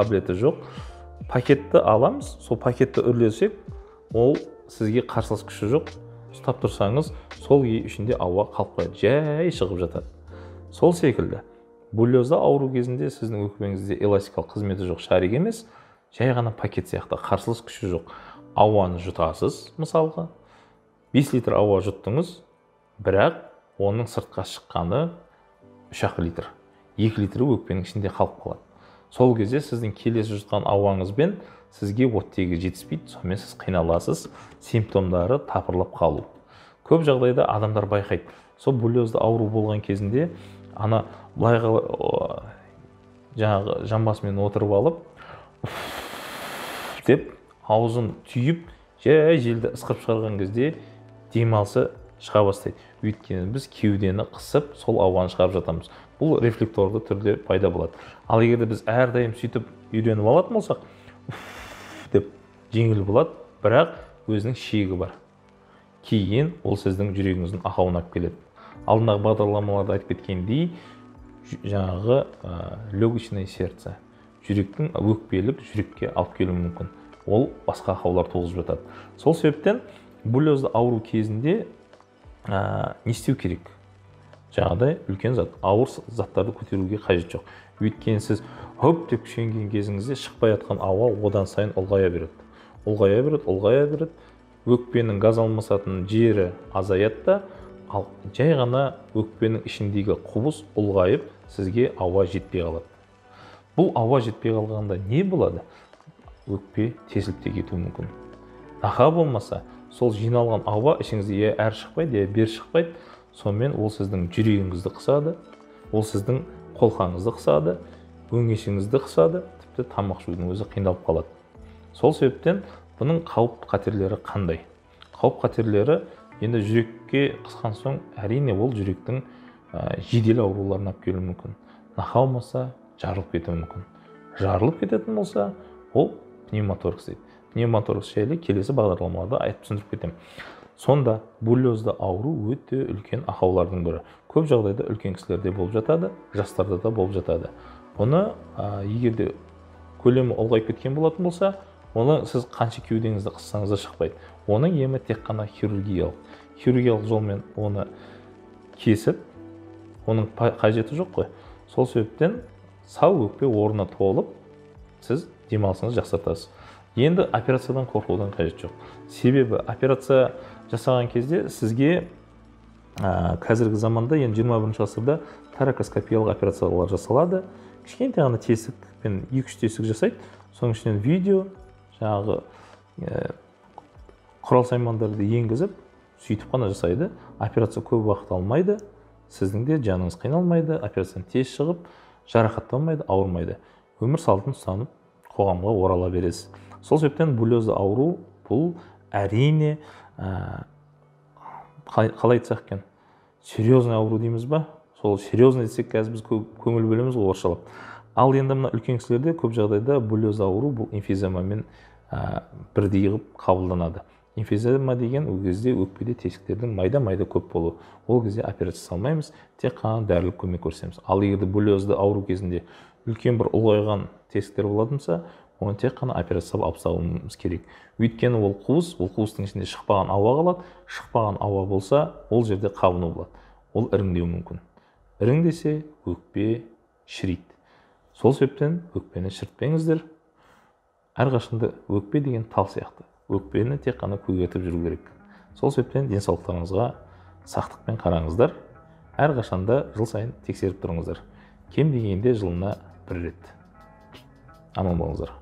қабілеті жоқ. Пакетті аламыз, сол пакетті үрлесек, ол сізге қарсылас күші жоқ. Ұстап тұрсаңыз, сол ішінде ауа қалып қояды, жай шығып жатады. Сол секілді, буллезда ауру кезінде сіздің өкпеңізде эластикалық қызметі жоқ шарик емес, жай ғана пакет сияқты, қарсылас күші жоқ. Ауаны жұтасыз, мысалға, 5 литр ауа жұттыңыз, бірақ оның сыртқа шыққаны 3 литр. 2 литрі өкпенің ішінде қалып қалады. Сол кезде сіздің келесі жұтқан ауаңызбен сізге оттегі жетіспейді, сонымен сіз қиналасыз, симптомдары тапырлап қалу. Көп жағдайда адамдар байқайды. Сол буллезда ауру болған кезінде ана былайға жаңағы жамбасымен отырып алып, деп аузын түйіп, жай желді ысқырып шығарған кезде демалысы шыға бастайды. Өйткені біз кеудені қысып, сол ауаны шығарып жатамыз. Бұл рефлекторды түрде пайда болады. Ал егер біз әрдайым сөйтіп үйреніп алатын болсақ, деп жеңіл болады, бірақ өзінің шегі бар. Кейін ол сіздің жүрегіңіздің ақауына алып келеді. Алдындағы бағдарламаларда айтып кеткендей, жаңағы легочное сердце, жүректің өкпелік жүрекке алып келуі мүмкін. Ол басқа ақаулар туғызып жатады. Сол себептен буллезда ауру кезінде не істеу керек? Жаңағыдай үлкен зат, ауыр заттарды көтеруге қажет жоқ. Өйткені сіз хөп деп күшенген кезіңізде шықпай жатқан ауа одан сайын ұлғая береді. Ұлғая береді. Өкпенің газ алмасатын жері азаяды да, ал жай ғана өкпенің ішіндегі құбыз ұлғайып, сізге ауа жетпей қалады. Бұл ауа жетпей қалғанда не болады? Өкпе тесіліп те кетуі мүмкін. Нақа болмаса, сол жиналған ауа ішіңізде әр шықпайды, бер шықпайды. Сонымен ол сіздің жүрегіңізді қысады, ол сіздің қолқаңызды қысады, өңешіңізді қысады, тіпті тамақ ішудің өзі қиындалып қалады. Сол себептен бұның қауіп қатерлері қандай? Қауіп қатерлері енді жүрекке қысқан соң, әрине ол жүректің жедел ауруларына алып келуі мүмкін. Нақа болмаса, жарылып кетуі мүмкін. Жарылып кететін болса, ол пневмоторакс дейді. Пневмоторакс жайлы келесі бағдарламаларда айтып түсіндіріп кетемін. Сонда буллезда ауру өте үлкен ақаулардың бірі. Көп жағдайда үлкен кісілерде болып жатады, жастарда да болып жатады. Бұны егер де көлемі ұлғайып кеткен болатын болса, оны сіз қанша кеудеңізді қыссаңыз да шықпайды. Оның емі тек қана хирургиялық. Хирургиялық жолмен оны кесіп, оның қажеті жоқ қой. Сол себептен сау өкпе орнына толып, сіз демалысыңызды жақсартасыз. Енді операциядан қорқудан қажет жоқ. Себебі операция жасаған кезде сізге қазіргі заманда, енді 21 ғасырда торакоскопиялық операциялар жасалады. Кішкентай ғана тесікпен 2-3 тесік жасайды. Соның ішінен видео, жаңағы құрал саймандарды енгізіп, сөйтіп қана жасайды. Операция көп уақыт алмайды, сіздің де жаныңыз қиналмайды, операциядан тез шығып, жарақаттанбайды, ауырмайды. Өмір салтын ұстанып, қоғамға орала бересіз. сол себептен булезді ауру бұл әрине қалай айтсақ екен, серьезный ауру дейміз ба? Сол серьезный десек қазір біз көңіл бөлеміз ғой орысшалап. Ал енді мына үлкен кісілерде көп жағдайда булез ауру бұл эмфиземамен бірдей қылып қабылданады. Эмфизема деген ол кезде өкпеде тесіктердің майда көп болуы. Ол кезде операция салмаймыз, тек қана дәрілік көмек көрсетеміз. Ал егер булезді ауру кезінде үлкен бір ұлғайған тесіктер болатынса, оны тек қана операция салып алып тастауымыз керек. Өйткені ол қуыстың ішінде шықпаған ауа қалады. Шықпаған ауа болса, ол жерде қабыну болады. Ол іріңдеуі мүмкін. Іріңдесе өкпе шірейді. Сол себептен өкпені шіртпеңіздер. Әрқашанда өкпе деген тал сияқты. Өкпені тек қана көгертіп жүру керек. Сол себептен денсаулықтарыңызға сақтықпен қараңыздар. Әрқашанда жыл сайын тексеріп тұрыңыздар. Кем дегенде жылына 1 рет. Аман болыңыздар.